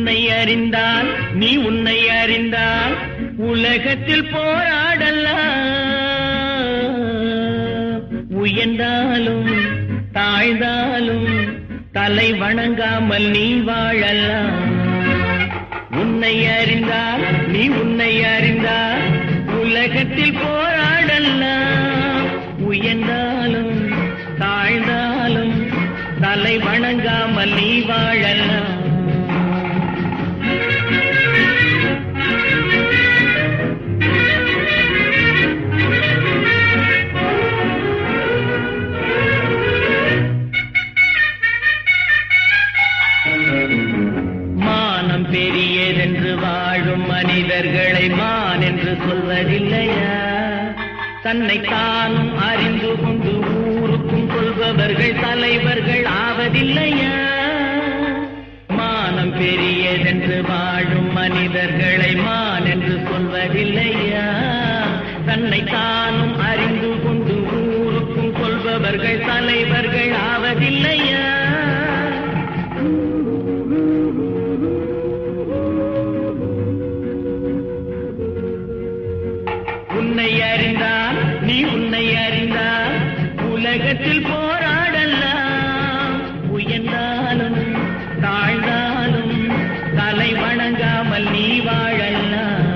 உன்னை அறிந்தால் நீ உன்னை அறிந்தால் உலகத்தில் போராடலாம். உயர்ந்தாலும் தாழ்ந்தாலும் தலை வணங்காமல் நீ வாழலாம். உன்னை அறிந்தால் நீ உன்னை அறிந்தால் உலகத்தில் போராடலாம். உயர்ந்தாலும் தாழ்ந்தாலும் தலை வணங்காமல் நீ வாழலாம். மானம் பெரியதென்று வாழும் மனிதர்களை மான் என்று சொல்வதில்லையா? தன்னை தானும் அறிந்து கொண்டு ஊருக்கும் கொள்பவர்கள் தலைவர்கள் ஆவதில்லையா? மானம் பெரியதென்று வாழும் மனிதர்களை மான் என்று சொல்வதில்லையா? தன்னை தானும் அறிந்து கொண்டு ஊருக்கும் கொள்பவர்கள் தலைவர்கள் ஆவதில்லையா? உன்னை அறிந்தால் நீ உன்னை அறிந்தால் உலகத்தில் போராடலாம். உயர்ந்தாலும் தாழ்ந்தாலும் தலை வணங்காமல் நீ வாழலாம்.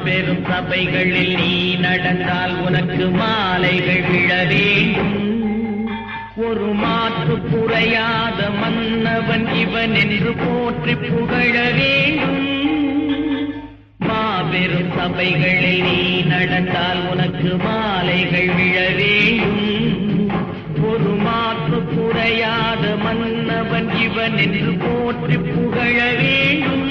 பெரும் சபைகளில் நீ நடந்தால் உனக்கு மாலைகள் விழ வேண்டும். ஒரு மாற்று குறையாத மன்னவன் இவன் என்று போற்றி புகழ வேண்டும். மாபெரும் சபைகளில் நீ நடந்தால் உனக்கு மாலைகள் விழ வேண்டும். ஒரு மாற்று குறையாத மன்னவன் இவன் என்று போற்றி புகழ வேண்டும்.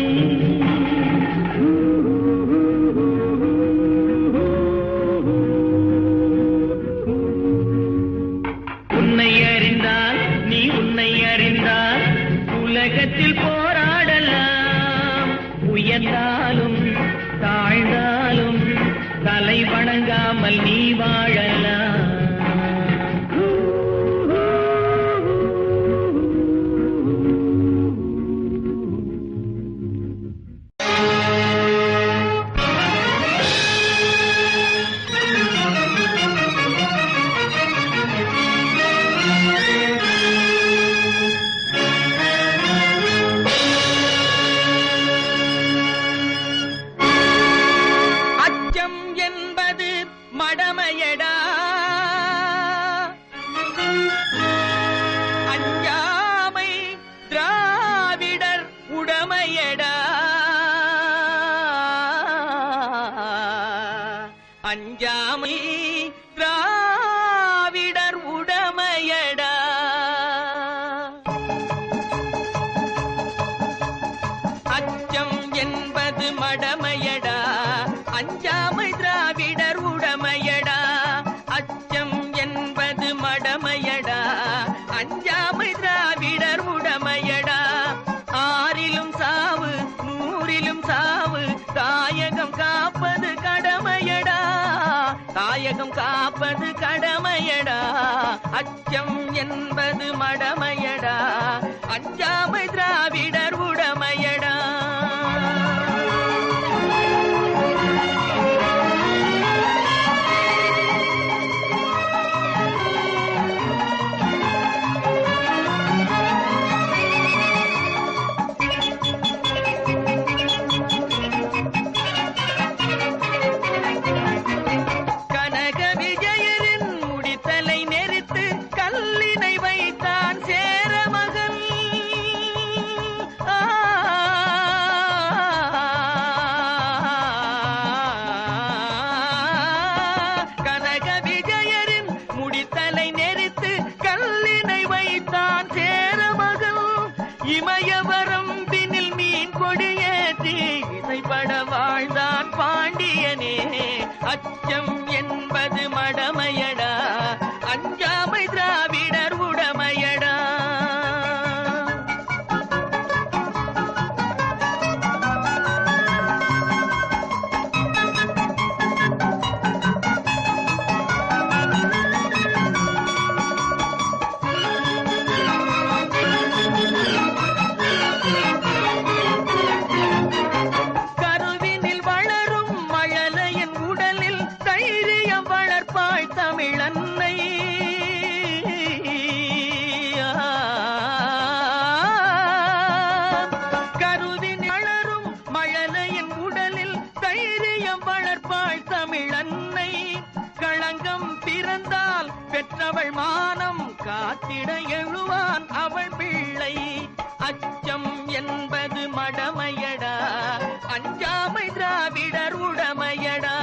உன்னை அறிந்தால் நீ உன்னை அறிந்தால் உலகத்தில் போராடலாம். உயர்ந்தாலும் தாழ்ந்தாலும் தலை வணங்காமல் நீ வாழலாம். மடமையடா அஞ்சாமை திராவிடர் உடமையடா. அஞ்சாமை திராவிடர் உடமையடா. அச்சம் என்பது மடமையடா அஞ்சாமை திராவிடர் உடமையடா. அச்சம் என்பது மடமையடா அஞ்சாமை திராவிடர் உடமையடா. ஆறிலும் சாவு நூறிலும் சாவு தாயகம் காப்பது கடமையடா. தாயகம் காப்பது கடமையடா. அச்சம் என்பது மடமையடா அஞ்சாமை திராவிடர் உடமையடா. இமயவரம்பினில் மீன் கொடியேற்றி இசைப்பட வாழ்ந்தான் பாண்டியனே. அச்சம் என்பது மடமையடா அஞ்சாமை திராவிட பின்னால் பெற்றவள் மானம் காத்திட எழுவான் அவள் பிள்ளை. அச்சம் என்பது மடமையடா, அஞ்சாமை திராவிடர் உடமையடா.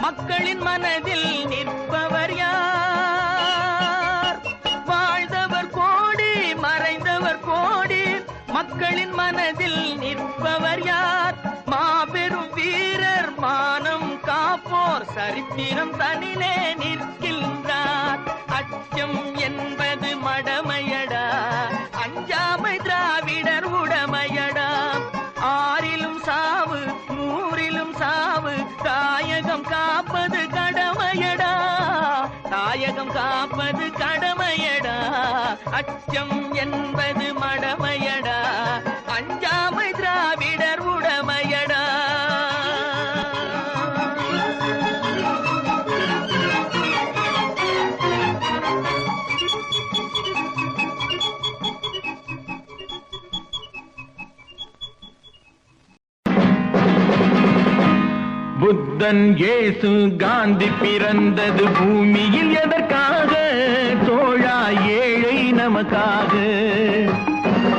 மக்களின் மனதில் நிற்பவர் யார்? வாழ்ந்தவர் கோடி மறைந்தவர் கோடி, மக்களின் மனதில் நிற்பவர் யார்? மாபெரும் வீரர் மானம் காப்போர் சரித்திரம் தனிலே நிற்கின்றார். அச்சம் என்பது மடமையடா, அஞ்சாமை திராவிடர் உடமையடா. ஆறிலும் சாவு நூறிலும் சாவு, தாயகம் காப்பது கடமையடா, தாயகம் காப்பது கடமையடா. அச்சம் என்பது மடமையடா, அஞ்சாமை திராவிடர் உடமையடா. புத்தன் இயேசு காந்தி பிறந்தது பூமியில் எதற்காக? தோழா ஏழை நமக்காக.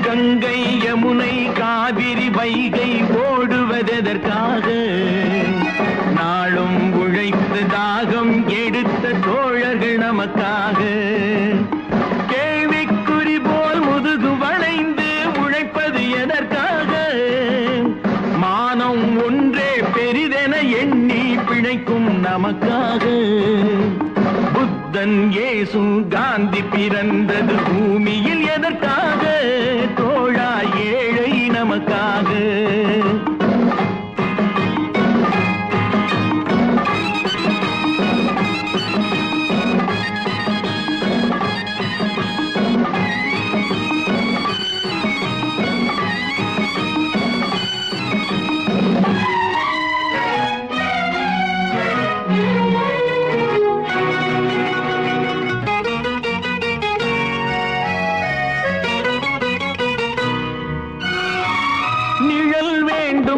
கங்கை யமுனை காவிரி வைகை ஓடுவதெதற்காக? நாளும் உழைத்து தாகம் எடுத்த தோழர்கள் நமக்காக. கேள்விக்குறி போல் முதுகு வளைந்து உழைப்பது எதற்காக? மானம் ஒன்றே பெரிதென எண்ணி பிழைக்கும் நமக்காக. புத்தன் இயேசு காந்தி பிறந்தது பூமியில் எதற்காக? தோழா ஏழை நமக்காக.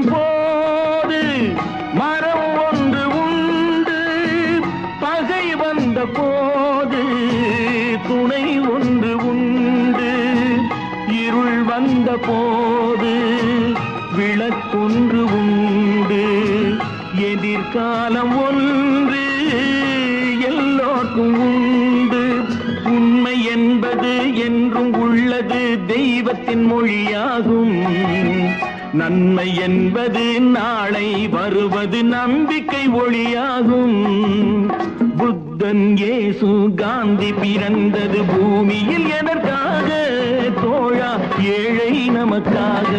போது மரம் ஒன்று உண்டு, பகை வந்த போது துணை ஒன்று உண்டு. இருள் வந்த போது விளக்கொன்று உண்டு. எதிர்காலம் ஒன்று எல்லோருக்கும் உண்டு. உண்மை என்பது என்றும் உள்ளது, தெய்வத்தின் மொழியாகும். நன்மை என்பது நாளை வருவது, நம்பிக்கை ஒளியாகும். புத்தன் இயேசு காந்தி பிறந்தது பூமியில் எதற்காக? தோழா ஏழை நமக்காக.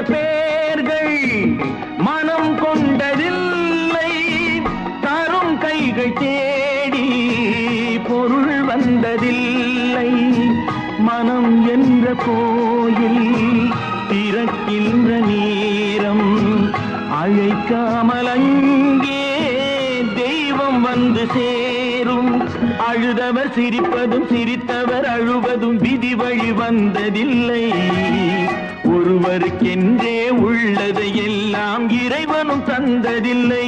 பேர்கள் மனம் கொண்டதில்லை, தரும் கைகள் தேடி பொருள் வந்ததில்லை. மனம் என்ற கோயில் திறக்கின்ற நேரம், அழைக்காமல் அங்கே தெய்வம் வந்து சேரும். அழுதவர் சிரிப்பதும் சிரித்தவர் அழுவதும் விதி வழி வந்ததில்லை. ஒருவருக்கென்றே உள்ளதை எல்லாம் இறைவனும் தந்ததில்லை.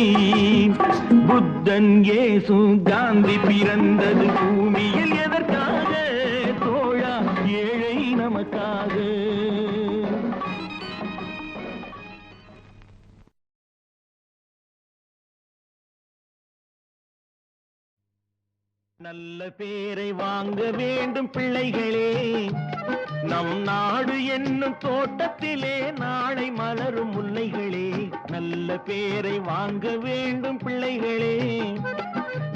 புத்தன் இயேசு காந்தி பிறந்தது பூமியில் எதற்காக? தோழா ஏழை நமக்காக. நல்ல பேரை வாங்க வேண்டும் பிள்ளைகளே, நம் நாடு என்னும் தோட்டத்திலே நாளை மலரும் முல்லைகளே. நல்ல பேரை வாங்க வேண்டும் பிள்ளைகளே,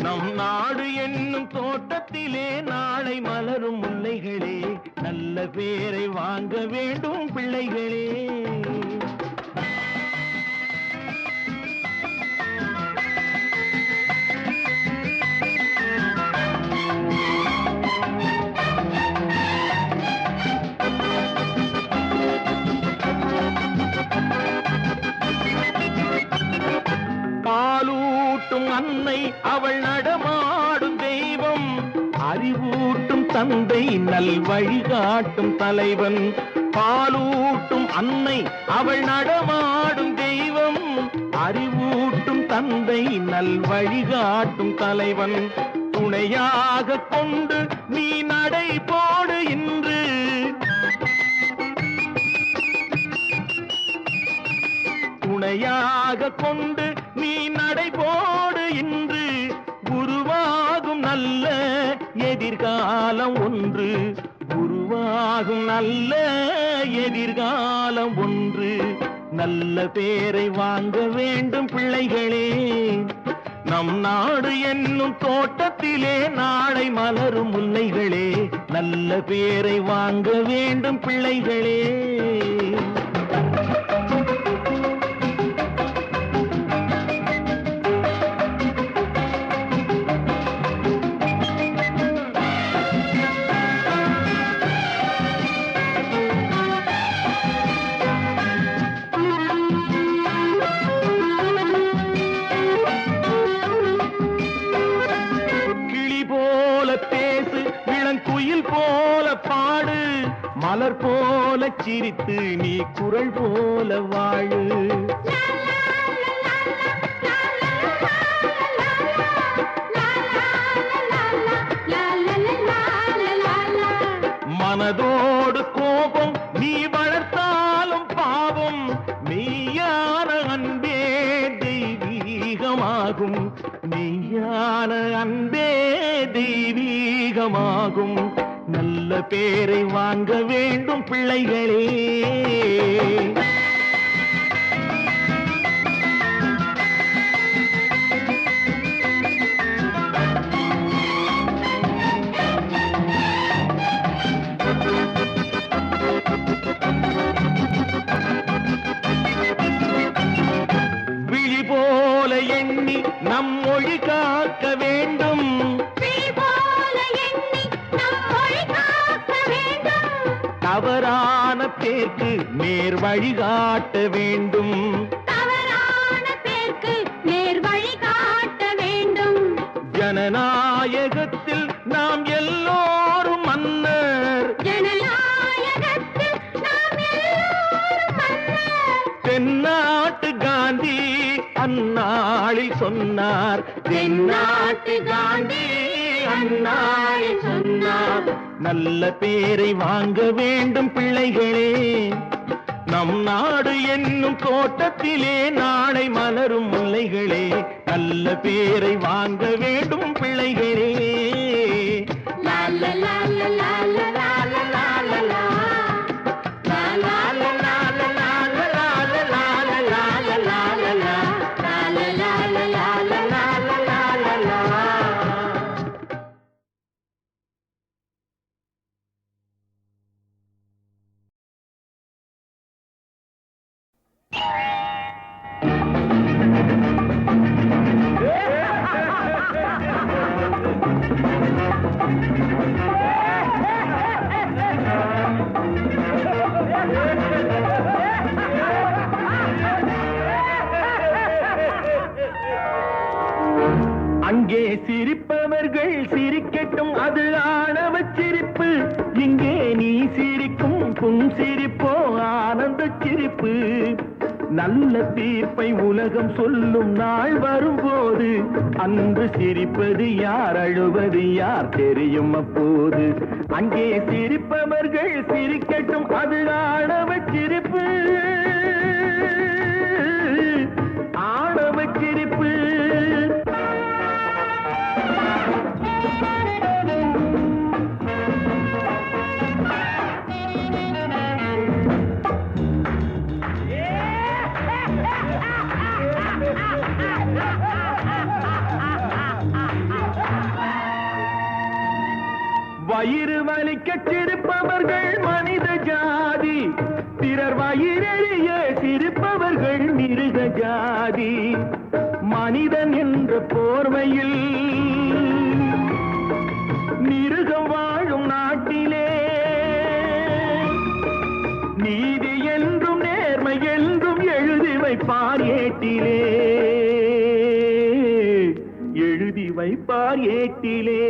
நம் நாடு என்னும் தோட்டத்திலே நாளை மலரும் முல்லைகளே. நல்ல பேரை வாங்க வேண்டும் பிள்ளைகளே. பாலூட்டும் அன்னை அவள் நடமாடும் தெய்வம், அறிவூட்டும் தந்தை நல் வழிகாட்டும் தலைவன். பாலூட்டும் அன்னை அவள் நடமாடும் தெய்வம், அறிவூட்டும் தந்தை நல் வழிகாட்டும் தலைவன். துணையாக கொண்டு நீ நடை போடு இன்று, துணையாக கொண்டு நீ நடை போடு இன்று. உருவாகும் நல்ல எதிர்காலம் ஒன்று, உருவாகும் நல்ல எதிர்காலம் ஒன்று. நல்ல பேரை வாங்க வேண்டும் பிள்ளைகளே, நம் நாடு என்னும் தோட்டத்திலே நாளை மலரும் முல்லைகளே. நல்ல பேரை வாங்க வேண்டும் பிள்ளைகளே. குயில் போல பாடு, மலர் போல சிரித்து நீ குரல் போல வாழு. மனதோடு கோபம் நீ வளர்த்தாலும் பாவம், மெய்யான அன்பே தெய்வீகமாகும், மெய்யான அன்பே தெய்வீகமாகும். நல்ல பேரை வாங்க வேண்டும் பிள்ளைகளே. விழி போல எண்ணி நம் மொழி காக்க வேண்டும், தவறான பேருக்கு நேர் வழிகாட்ட வேண்டும், தவறான பேருக்கு நேர் வழிகாட்ட வேண்டும். ஜனநாயகத்தில் நாம் எல்லோரும் மன்னர், ஜனநாயகத்தில் நாம் எல்லோரும் மன்னர். தென்னாட்டு காந்தி அந்நாளில் சொன்னார், தென்னாட்டு காந்தி அந்நாளில் சொன்னார். நல்ல பேரை வாங்க வேண்டும் பிள்ளைகளே, நம் நாடு என்னும் தோட்டத்திலே நாளை மலரும் முல்லைகளே. நல்ல பேரை வாங்க வேண்டும் பிள்ளைகளே. லா லா லா லா லா லா லா லா லா லா. லா லா லா லா லா லா லா லா லா லா லா லா லா லா லா. லா லா லா லா லா லா லா லா லா லா. அங்கே சிரிப்பவர்கள் சிரிக்கட்டும், அது ஆணவச் சிரிப்பு. இங்கே நீ சிரிக்கும் புன் சிரிப்போ ஆனந்த சிரிப்பு. நல்ல தீர்ப்பை உலகம் சொல்லும் நாள் வரும்போது, அன்று சிரிப்பது யார் அழுவது யார் தெரியும் அப்போது. அங்கே சிரிப்பவர்கள் சிரிக்கட்டும், அது ஆணவச் சிரிப்பு, ஆணவச் சிரிப்பு. பிறர் வயிறெறிய சிரிப்பவர்கள் மிருக ஜாதி. மனிதன் என்ற போர்வையில் மிருகம் வாழும் நாட்டிலே நீதி என்றும் நேர்மை என்றும் எழுதி வைப்பார் ஏட்டிலே, எழுதி வைப்பார் ஏட்டிலே.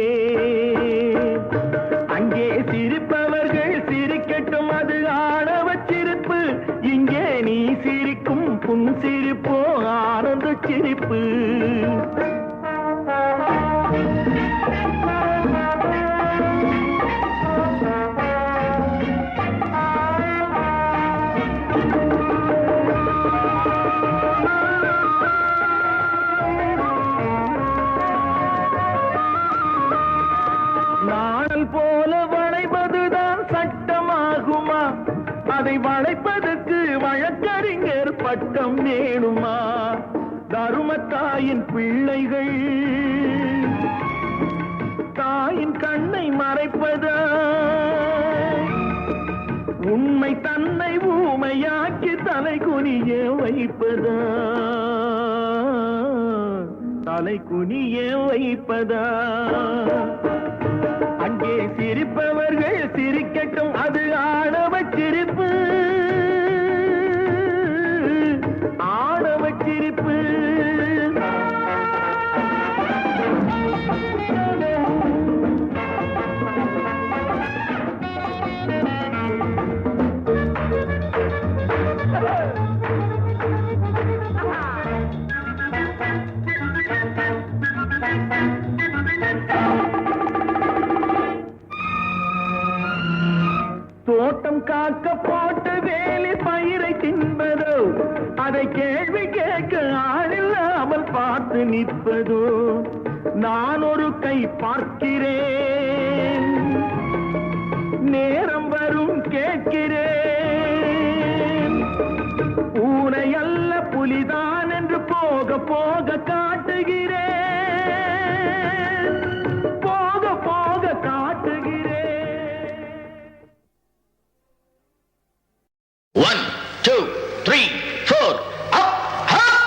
அங்கே சிரிப்பவர்கள் சிரிக்கட்டும், அது ஆணவச் சிரிப்பு. இங்கே நீ சிரிக்கும் புன் சிரிப்போ ஆனந்த சிரிப்பு. நாணல் போல வளைவதுதான் சட்டமாகுமா? அதை வளைப்பதற்கு வழக்கறிஞர் பட்டம் வேணுமா? தருமத்தாயின் பிள்ளைகள் தாயின் கண்ணை மறைப்பதா? உண்மை தன்னை ஊமையாக்கி தலை குனிய வைப்பதா? தலை குனிய வைப்பதா? அங்கே சிரிப்பவர்கள் சிரிக்கட்டும், அது ஆணவச் சிரிப்பு, ஆணவச் சிரிப்பு. தோட்டம் காக்க போட்ட வேலி பயிரை தின்பதோ? அதை கேள்வி கேட்க ஆளில்லாமல் பார்த்து நிற்பதோ? நான் ஒரு கை பார்க்கிறேன், நேரம் வரும் கேட்கிறேன். பூனை அல்ல புலிதான் என்று போக போக காட்டுகிறேன், போக போக காட்டுகிறேன். 1, 2, 3, 4, up, up.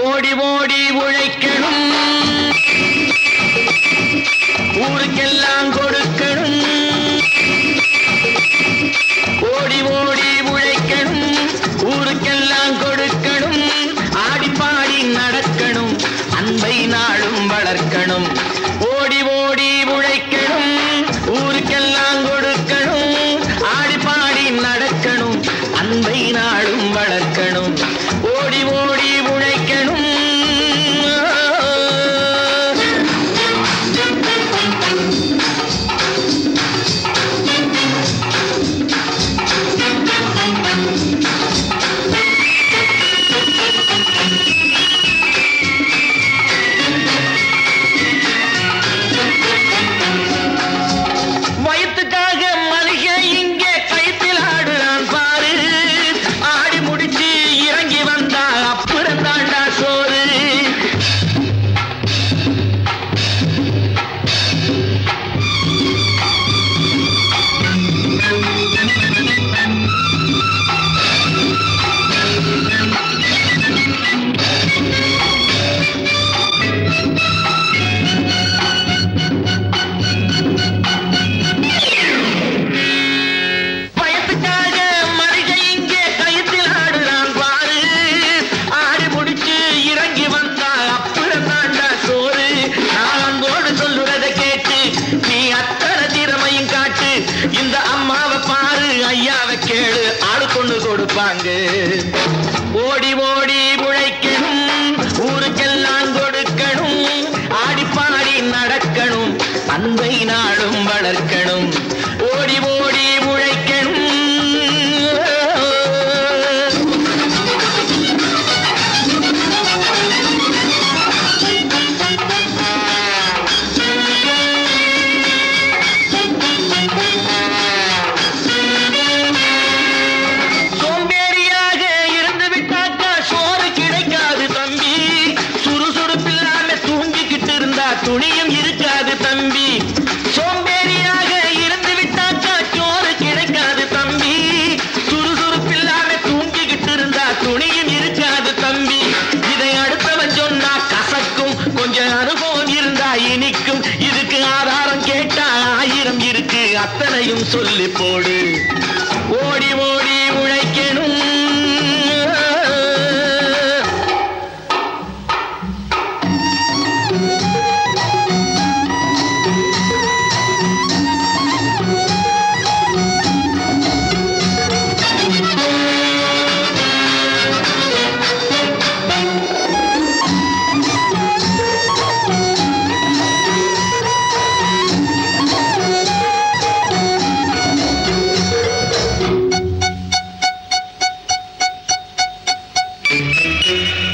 ஓடி ஓடி உழைக்கணும், ஊருக்கெல்லாம் கொடுக்கணும். ஓடி ஓடி உழைக்கணும், ஊருக்கெல்லாம் கொடுக்கணும். ஆடி பாடி நடக்கணும், அன்பை நாளும் வளர்க்கணும். ஓடி ஓடி உழைக்கணும், ஊருக்கெல்லாம் கொடுக்கணும். ஆடி பாடி நடக்கணும், அன்பை நாளும் வளர்க்கணும். ஓடி ஓடி உழைக்கணும். துணியும் இருக்காது தம்பி. சோம்பேறியாக இருந்து விட்டாக்கா சோறு கிடைக்காது தம்பி. சுறுசுறுப்பில்லாம தூங்கிக்கிட்டு இருந்தா துணியும் இருக்காது தம்பி. இதை அடுத்தவன் சொன்னா கசக்கும், கொஞ்சம் அனுபவம் இருந்தா இனிக்கும். இதுக்கு ஆதாரம் கேட்டா 1000 இருக்கு, அத்தனையும் சொல்லி போடு. ஓடி ஓடி உழைக்கணும்,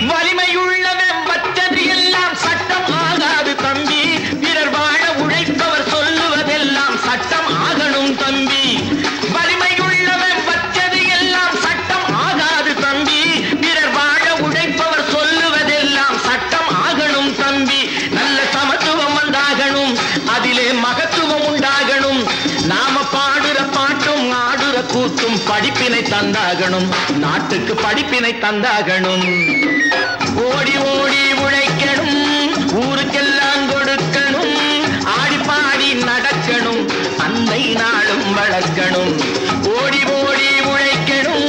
வலிமையுள்ளவன் வச்சது எல்லாம் சட்டம் ஆகாது தம்பி. பிறர் வாழ உழைப்பவர் சொல்லுவதெல்லாம் சட்டம் ஆகணும் தம்பி. வலிமையுள்ளவன் வச்சது எல்லாம் சட்டம் ஆகாது தம்பி. பிறர் வாழ உழைப்பவர் சொல்லுவதெல்லாம் சட்டம் ஆகணும் தம்பி. நல்ல சமத்துவம் உண்டாகணும், அதிலே மகத்துவம் உண்டாகணும். நாம பாடுற பாட்டும் ஆடுற கூத்தும் படிப்பினை தந்தாகணும், நாட்டுக்கு படிப்பினை தந்தாகணும். ஓடி ஓடி உழைக்கணும், ஊருக்கெல்லாம் கொடுக்கணும். ஆடி பாடி நடக்கணும், அன்னை நாளும் வளர்க்கணும். ஓடி ஓடி உழைக்கணும்.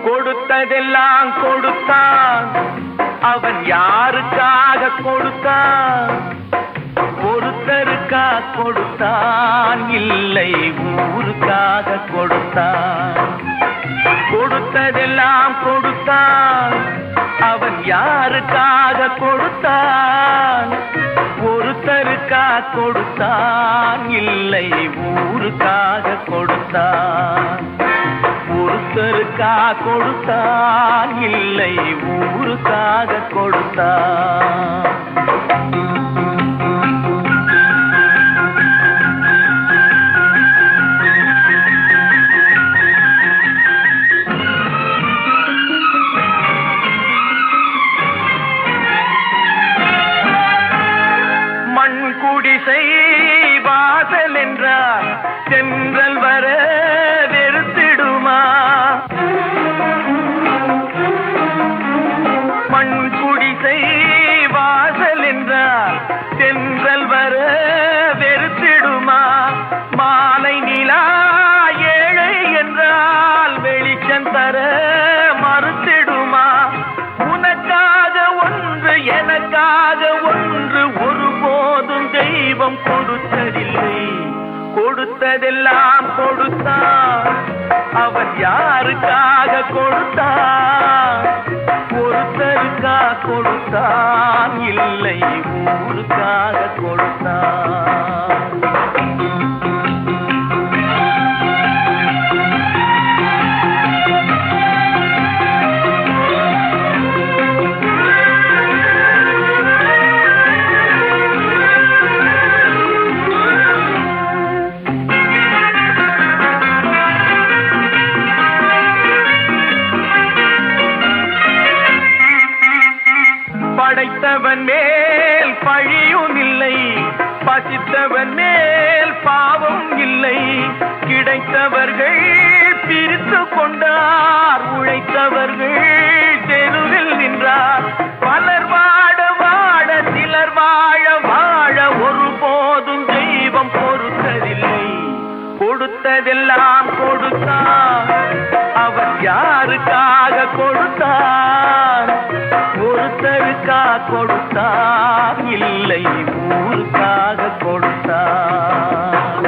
கொடுத்ததெல்லாம் கொடுத்தான், அவன் யாருக்காக கொடுத்தான்? ஒருத்தருக்கா கொடுத்தான், இல்லை ஊருக்காக கொடுத்தான். கொடுத்ததெல்லாம் கொடுத்தான், அவன் யாருக்காக கொடுத்தான்? ஒருத்தருக்கா கொடுத்தான், இல்லை ஊருக்காக கொடுத்தான். ஒருத்தருக்கா கொடுத்தான், இல்லை ஊருக்காக கொடுத்தான். மண் குடிசை வாசல் என்றார் தென்றல் வர வெறுத்திடுமா? மண் குடிசை வாசல் என்றார் தென்றல் வர வெறுத்திடுமா? மாலை நிலா ஏழை என்றால் வெளிச்சம் தர மறுத்திடுமா? உனக்காக ஒன்று எனக்காக ஒன்று ஒருபோதும் தெய்வம் கொடுத்ததில்லை. கொடுத்ததெல்லாம் கொடுத்தான், அவன் யாருக்காக கொடுத்தான்? ஒருத்தருக்கா கொடுத்தான், இல்லை ஊருக்காக கொடுத்தான். படைத்தவன் மேல் பழியும் இல்லை, பசித்தவன் மேல் பாவம் இல்லை. கிடைத்தவர்கள் பிரித்து கொண்டார், உழைத்தவர்கள் தெருவில் நின்றார். பலர் வாட வாட சிலர் வாழ வாழ ஒருபோதும் தெய்வம் பொறுத்ததில்லை. கொடுத்ததெல்லாம் கொடுத்தான், அவன் யாருக்காக கொடுத்தான்? ஒருத்தருக்கா கொடுத்தான், இல்லை ஊருக்காக கொடுத்தான்.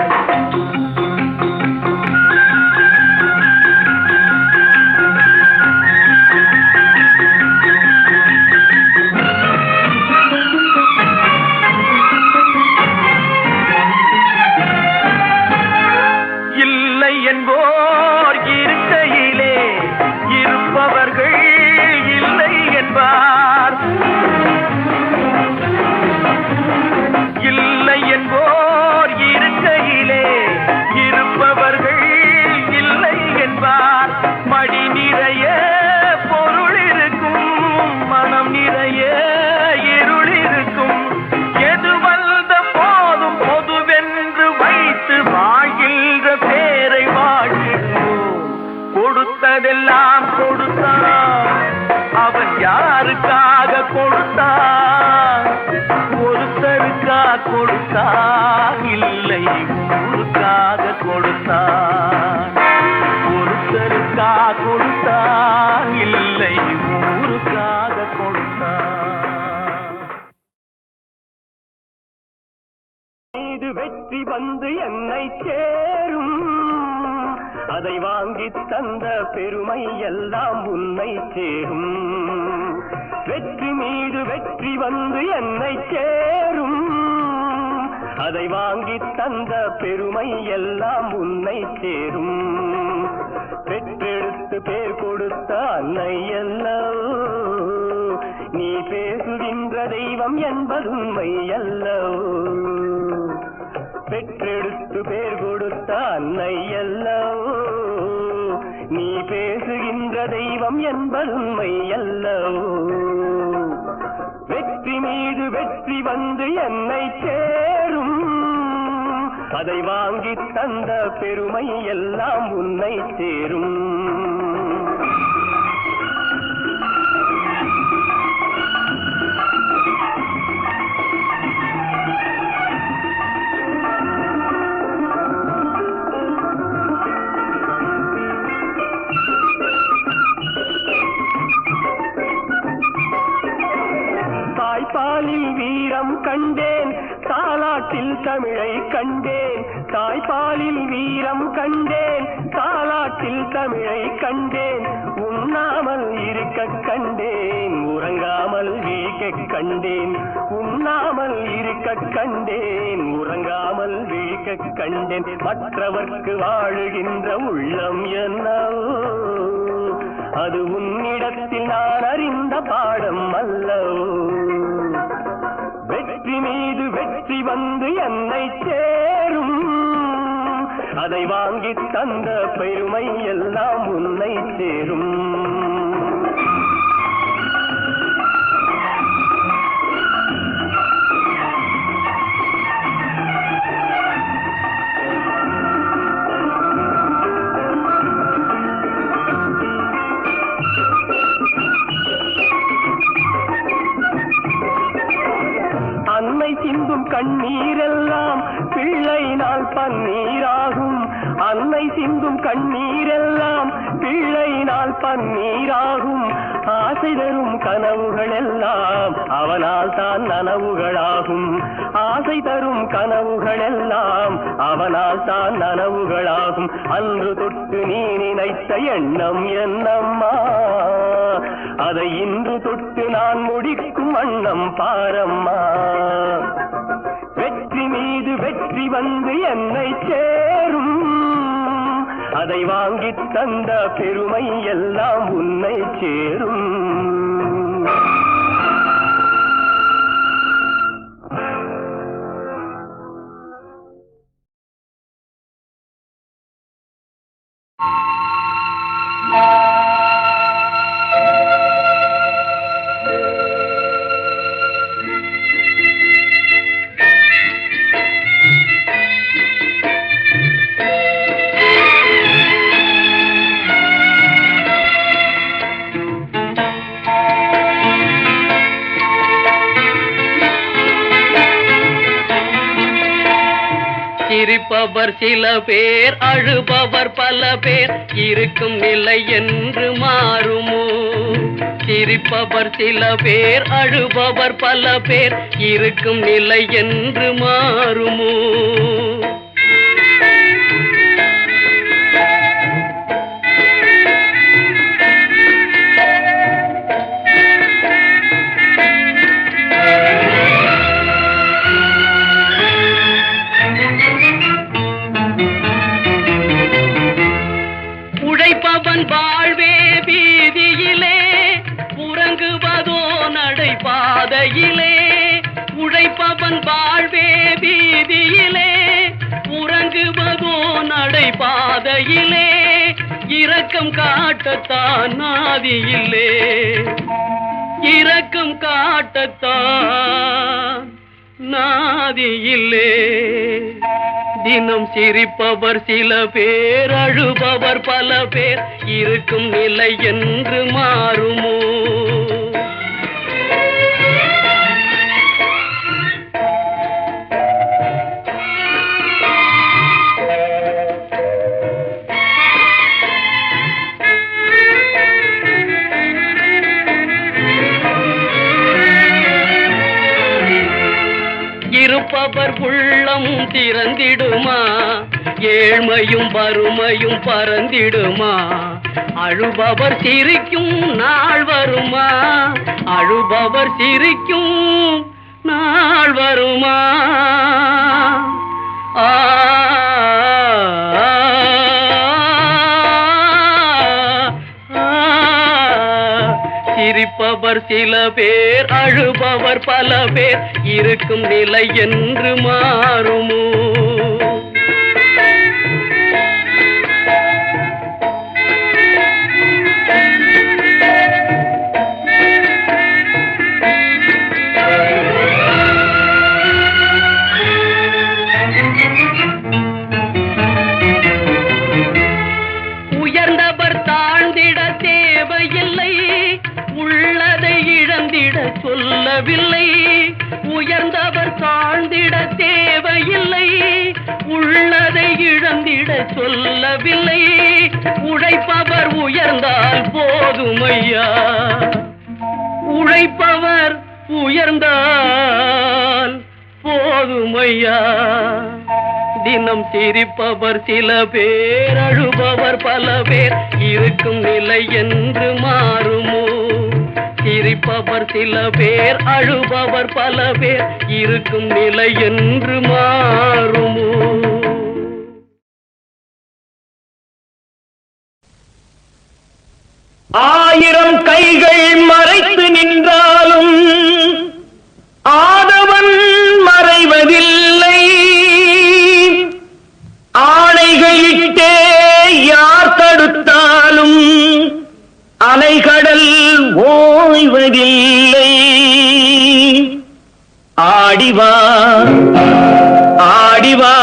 என்னை சேரும் அதை வாங்கி தந்த பெருமை எல்லாம் உன்னை சேரும் வெற்றி மீது வெற்றி வந்து என்னை சேரும் அதை வாங்கி தந்த பெருமை எல்லாம் உன்னை சேரும் பெற்றெடுத்து பேர் கொடுத்த அன்னை அல்லவோ நீ பேசுகின்ற தெய்வம் என்பது உண்மை அல்லவோ பெற்றெடுத்து பேர் கொடுத்த அன்னை அல்லவோ நீ பேசுகின்ற தெய்வம் என்பது உண்மை அல்லவோ வெற்றி மீது வெற்றி வந்து என்னை சேரும் அதை வாங்கி தந்த பெருமை எல்லாம் உன்னை சேரும் தாய்ப்பாலில் வீரம் கண்டேன் தாலாட்டில் தமிழை கண்டேன் தாய்ப்பாலில் வீரம் கண்டேன் தாலாட்டில் தமிழை கண்டேன் உண்ணாமல் இருக்க கண்டேன் உறங்காமல் விழிக்க கண்டேன் உண்ணாமல் இருக்க கண்டேன் உறங்காமல் விழிக்க கண்டேன் மற்றவர்க்கு வாழுகின்ற உள்ளம் என்னவோ அது உன்னிடத்தில் நான் அறிந்த பாடம் அல்லவோ வெற்றி மீது வெற்றி வந்து என்னை சேரும் அதை வாங்கி தந்த பெருமை எல்லாம் உன்னை சேரும் அன்னை சிந்தும் கண்ணீரெல்லாம் பிள்ளையினால் பன்னீராகும் அன்னை சிந்தும் கண்ணீரெல்லாம் பிள்ளையினால் பன்னீராகும் ஆசை தரும் கனவுகள் எல்லாம் அவனால் தான் நனவுகளாகும் ஆசை தரும் கனவுகள் எல்லாம் அவனால் தான் நனவுகளாகும் அன்று தொட்டு நீ நினைத்த எண்ணம் என்னம்மா அதை இன்று தொட்டு நான் முடிக்கும் வண்ணம் பாரம்மா வெற்றி மீது வெற்றி வந்து என்னை சேரும் அதை வாங்கி தந்த பெருமை எல்லாம் உன்னை சேரும் சிரிப்பவர் சில பேர் அழுபவர் பல பேர் இருக்கும் நிலை என்று மாறுமோ சிரிப்பவர் சில பேர் அழுபவர் பல பேர் இருக்கும் நிலை என்று மாறுமோ உழைப்பவன் வாழ்வே வீதியிலே உறங்குவதோ நடைபாதையிலே உழைப்பவன் வாழ்வே வீதியிலே உறங்குவதோ நடைபாதையிலே இரக்கம் காட்டத்தான் நாதியிலே இரக்கம் காட்டத்தான் நாதியிலே தினம் சிரிப்பவர் சில பேர் அழுபவர் பல பேர் இருக்கும் நிலை என்று மாறுமோ இருப்பவர் உள்ளம் திறந்திடுமா ஏழ்மையும் வறுமையும் பறந்திடுமா? அழுபவர் சிரிக்கும் நாள் வருமா? அழுபவர் சிரிக்கும் நாள் வருமா? சிரிப்பவர் சில பேர், அழுபவர் பல பேர், இருக்கும் நிலை என்று மாறுமோ? உயர்ந்தவர் தாழ்ந்திட தேவையில்லை, உள்ளதை இழந்திட சொல்லவில்லை. உயர்ந்தவர் தாழ்ந்திட தேவையில்லை, உள்ளதை இழந்திட சொல்லவில்லை. உழைப்பவர் உயர்ந்தால் போதுமையா, உழைப்பவர் உயர்ந்தால் போதுமையா. தினம் சிரிப்பவர் சில பேர், அழுபவர் பல பேர், இருக்கும் நிலை என்று மாறுமோ? சிரிப்பவர் சில பேர், அழுபவர் பல பேர், இருக்கும் நிலை என்று மாறுமோ? ஆயிரம் கைகள் மறைத்து நின்றாலும் ஆதவன் மறைவதில்லை. ஆணைகளிட்டே யார் தடுத்தாலும் அலைகடல் ஓய்வதில்லை. ஆடிவா ஆடிவா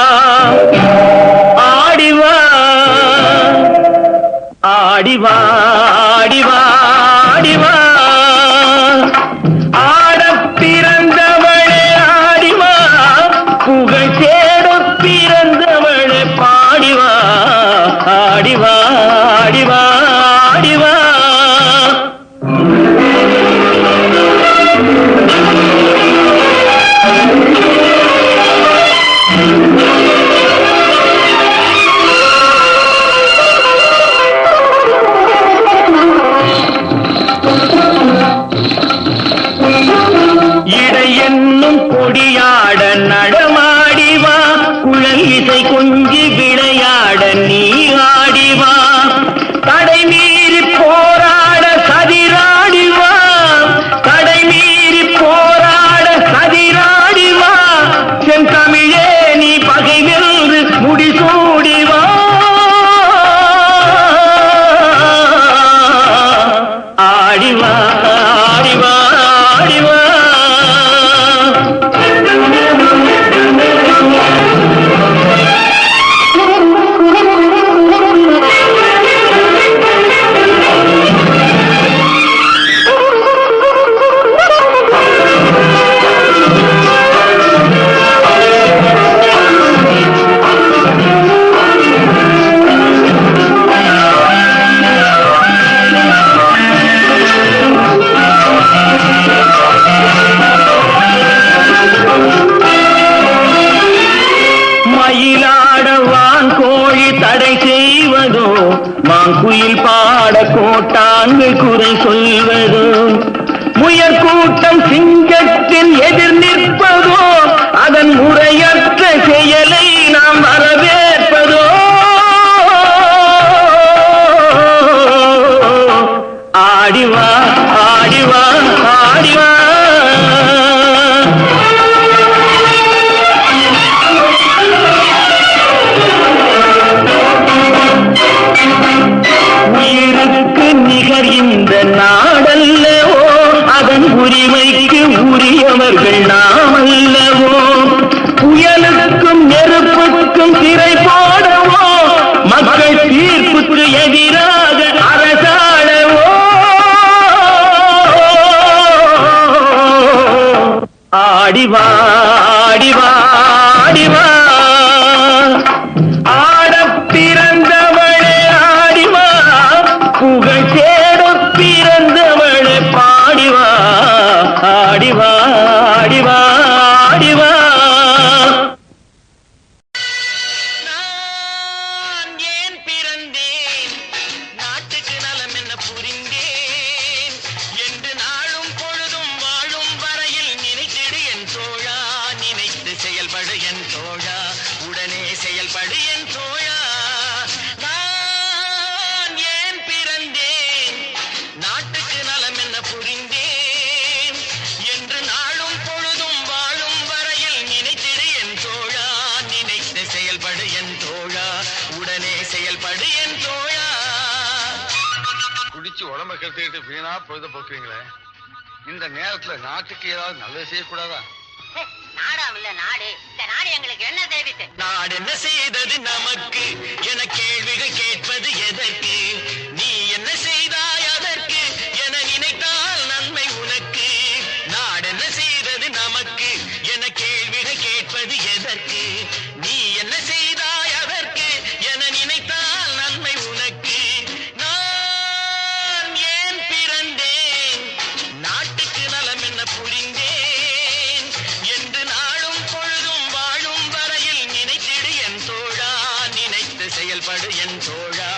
ஆடிவா ஆடிவா ஆடிவா ஆடிவா. ஆடப் பிறந்தவளே ஆடிவா, புகழ் தேடப் பிறந்தவளே பாடிவா. ஆடிவா ஆடிவா ஆடிவா. கொடியாட நடமாடிவா, குழல் இசை கொஞ்சி விளையாட நீ ஆடிவா. தடை மீறி போராட சதிராடிவா, தடை மீறி போராட சதிராடிவா. செந்தமிழே நீ பகை வென்று முடிசூடிவா. ஆடிவா ஆடிவா ஆடிவா. மயிலாடவான் கோழி தடை செய்வதோ, மாங்குயில் பாட கோட்டாங்கு குறை சொல்வதோ. முயற்கூட்டம் சிங்கத்தின் எதிர் நிற்பதோ, அதன் முறையற்ற செயலை நாம் வரவேற்பதோ. ஆடிவா ஆடிவா ஆடிவா. உயிருக்கு நிகர் இந்த நாடல்லவோ, அதன் உரிமைக்கு உரியவர்கள் நாம் அல்லவோ. புயலுக்கும் நெருப்புக்கும் சிறை போடவோ, மக்கள் தீர்ப்புக்கு எதிராக அரசாடவோ. ஆடிவா ஆடிவா ஆடிவா. ஆடப் பிறந்தவளே ஆடிவா, புகழ் தேடப் பிறந்தவளே பாடிவா. ஆடிவா ஆடிவா ஆடிவா. குடிச்சு உடம்ப கெடுத்துக்கிட்டு வீணா பொழுத போக்குறீங்களே, இந்த நேரத்துல நாட்டுக்கு ஏதாவது நல்லது செய்யக்கூடாதா? நாடாமில்ல நாடு, இந்த நாடு எங்களுக்கு என்ன செய்து? நாடு என்ன செய்தது நமக்கு என கேள்விகள் கேட்பது எதற்கு? நீ என்ன செய்தாய் அதற்கு என நினைத்தால் நன்மை உனக்கு. நாடு என்ன செய்தது நமக்கு என கேள்விகள் கேட்பது எதற்கு? நீ என்ன செய்தாய் அதற்கு என நினைத்தால் நன்மை உனக்கு. நான் ஏன் பிறந்தேன், நாட்டுக்கு நலம் என்ன புரிந்தேன் என்று நாளும் பொழுதும் வாழும் வரையில் நினைத்திடு என் தோழா. நினைத்து செயல்படு என் தோழா,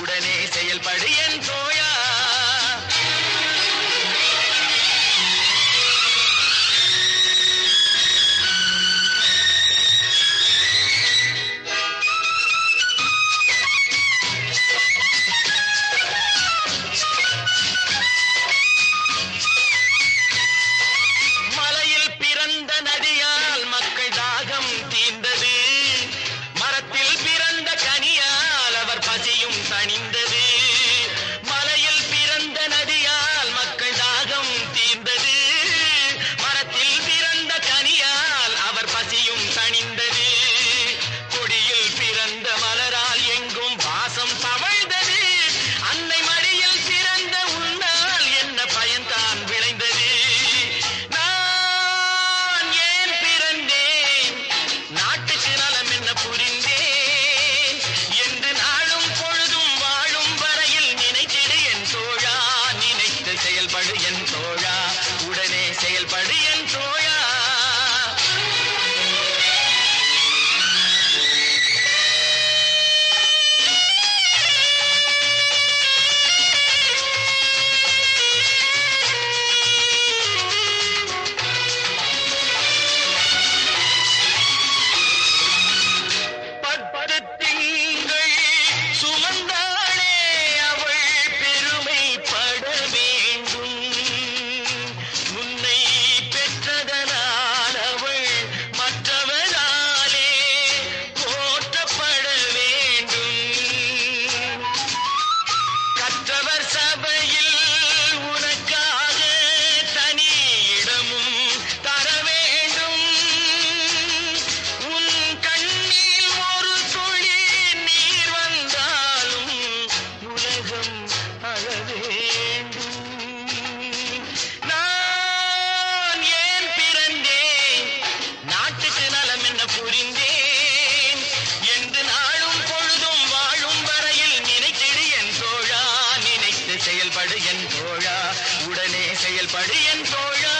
உடனே செயல்படு என் தோழா. மலையில் பிறந்த நதியால் மக்கள் தாகம் தீர்ந்தது, மரத்தில் பிறந்த கனியால் அவர் பசியும் தணிந்தது. மலையில் பிறந்த நதியால் மக்கள் தாகம் தீர்ந்தது, மரத்தில் பிறந்த கனியால் அவர் பசியும் தணிந்தது. கொடியில் பிறந்த மலரால் எங்கும் வாசம் தவழ்ந்தது, அன்னை மடியில் பிறந்த உன்னால் என்ன பயன்தான் விளைந்தது. நான் ஏன் பிறந்தேன், நாட்டுக்கு நலம் என்ன புரிந்தேன் என்று நாளும் பொழுதும் வாழும் வரையில் நினைத்திடு என் தோழா. நினைத்து செயல்படு என் தோழா, உடனே செயல்படு என் தோழா. பத்து திங்கள் சுமந்தாளே அவள் பெருமைப்பட வேண்டும். உன்னை பெற்றதனால் அவள் மற்றவராலே போற்றப்பட வேண்டும். கற்றவர் சபையில் உனக்காக தனி இடமும் தர வேண்டும். உன் கண்ணில் ஒரு துளி நீர் வந்தாலும் உலகம் அழ வேண்டும். நான் ஏன் பிறந்தேன், நாட்டுக்கு நலம் என்ன புரிந்தேன் என்று நாளும் பொழுதும் வாழும் வரையில் நினைத்திடு என் தோழா. நினைத்து செயல்படு என் தோழா, உடனே செயல்படு என் தோழா.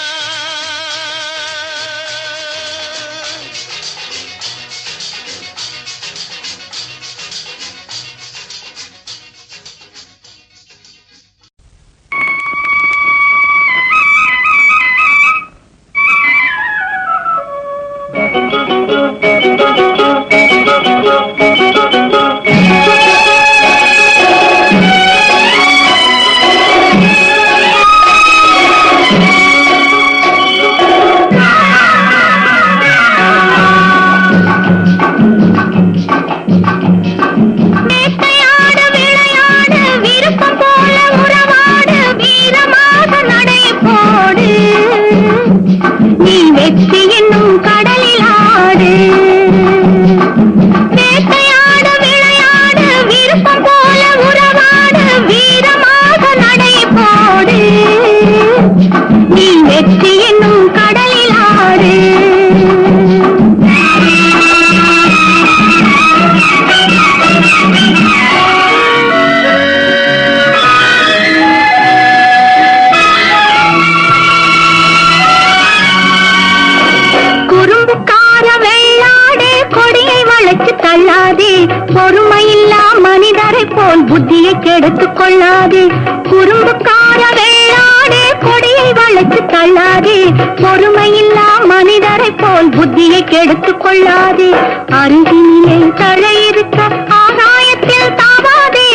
வேட்டையாடு விளையாடு விருப்பம் போல உறவாடு வீரமாக நடை போடு, நீ வெற்றி என்னும் கடலில் ஆடு. வேட்டையாடு விளையாடு விருப்பம் போல உறவாடு வீரமாக நடை போடு, நீ வெற்றி என்னும் கடலில் ஆடு. குறும்புக்கார வெள்ளாடே கொடியை வளைச்சு தள்ளாதே, பொறுமையில்லா மனிதரை போல் புத்தியை கெடுத்துக் கொள்ளாதே. குறும்புக்கார வெள்ளாடே கொடியை வளைச்சு தள்ளாதே, பொறுமையில்லா மனிதரை போல் புத்தியை கெடுத்துக் கொள்ளாதே. அருகினிலே தழையிருக்க ஆகாயத்தில் தாவாதே,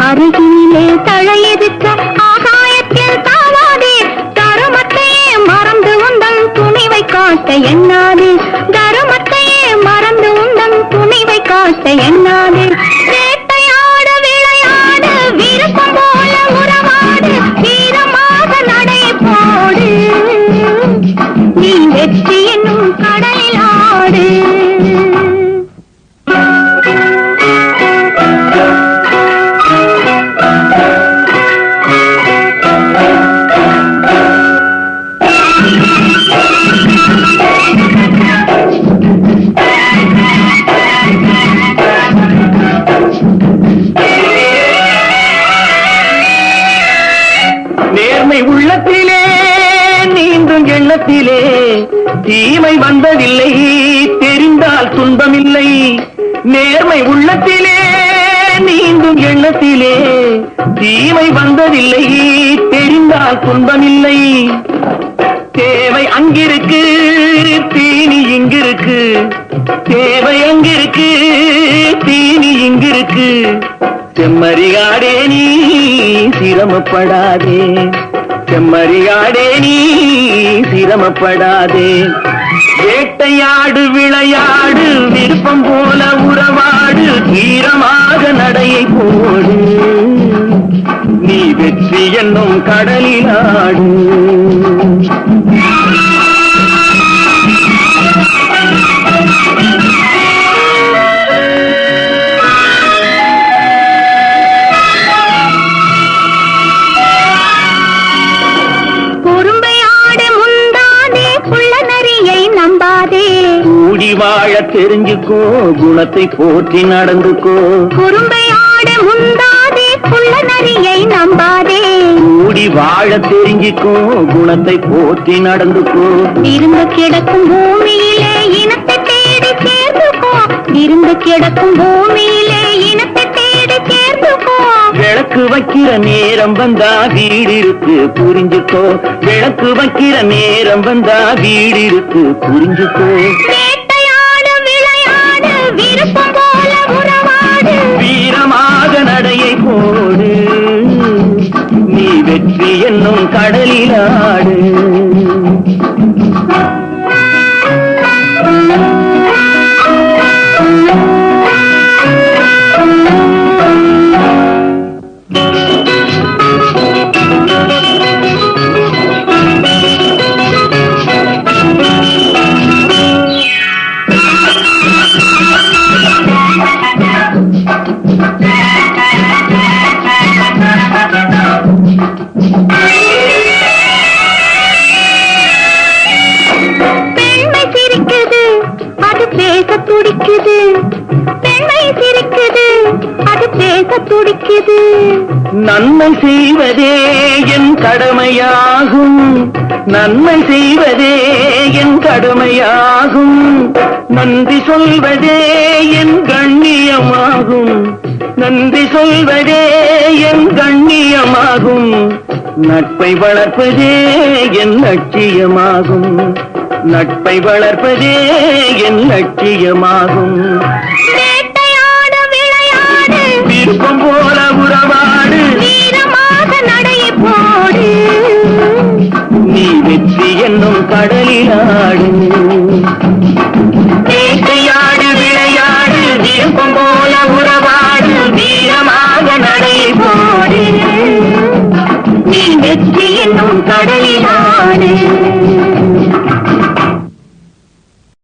அருகினிலே தழையிருக்க ஆகாயத்தில் தாவாதே. தருமத்தையே மறந்து உந்தன் துணிவை காட்ட எண்ணாதே, தருமத்தையே மறந்து உந்தன் துணிவை காட்ட எண்ணாதே. வேட்டையாடு விளையாடு விருப்பம் போல உறவாடு உள்ளத்திலே தீமை வந்ததில்லை, தெரிந்தால் துன்பமில்லை. நேர்மை உள்ளத்திலே நீங்கும் எண்ணத்திலே தீமை வந்ததில்லை, தெரிந்தால் துன்பமில்லை. தேவை அங்கிருக்கு, தீனி இங்கிருக்கு. தேவை அங்கிருக்கு, தீனி இங்கிருக்கு. செம்மறியாடே நீ சிரமப்படாதே, செம்மறியாடே நீ சிரமப்படாதே. வேட்டையாடு விளையாடு, விருப்பம் போல உறவாடு, தீரமாக நடையை போடு. நீ வெற்றி என்னும் கடலில் ஆடு. கூடி வாழ தெரிஞ்சுக்கோ, குணத்தை போற்றி நடந்துக்கோ. குறும்பை ஆட முந்தாதே, புள்ள நரியை நம்பாதே. கூடி வாழ தெரிஞ்சுக்கோ, குணத்தை போற்றி நடந்துக்கோ. இருந்து கிடக்கும் பூமியிலே இனத்தை தேடி சேர்ந்துக்கோ. இருந்து கிடக்கும் பூமியிலே இனத்தை தேடி சேர்ந்துக்கோ. விளக்கு வைக்கிற நேரம் வந்தா வீடு இருக்கு புரிஞ்சுக்கோ. விளக்கு வைக்கிற நேரம் வந்தா வீடு இருக்கு புரிஞ்சுக்கோ. வேட்டையாடு விளையாடு, விருப்பம் போல உறவாடு. வீரமாக நடையை போடு, நீ வெற்றி என்னும் கடலில் ஆடு. பெண்மை சிரிக்குது, அது பேச துடிக்குது. பெண்மை சிரிக்குது, அது பேச துடிக்குது. நன்மை செய்வதே என் கடமையாகும், நன்மை செய்வதே என் கடமையாகும். நன்றி சொல்வதே என் கண்ணியமாகும், நன்றி சொல்வதே என் கண்ணியமாகும். நட்பை வளர்ப்பதே என் லட்சியமாகும், நட்பை வளர்ப்பதே என் லட்சியமாகும். வேட்டையாடு விளையாடு, விருப்பம் போல உறவாடு, வீரமாக நடையை போடு. நீ வெற்றி என்னும் கடலில் ஆடு.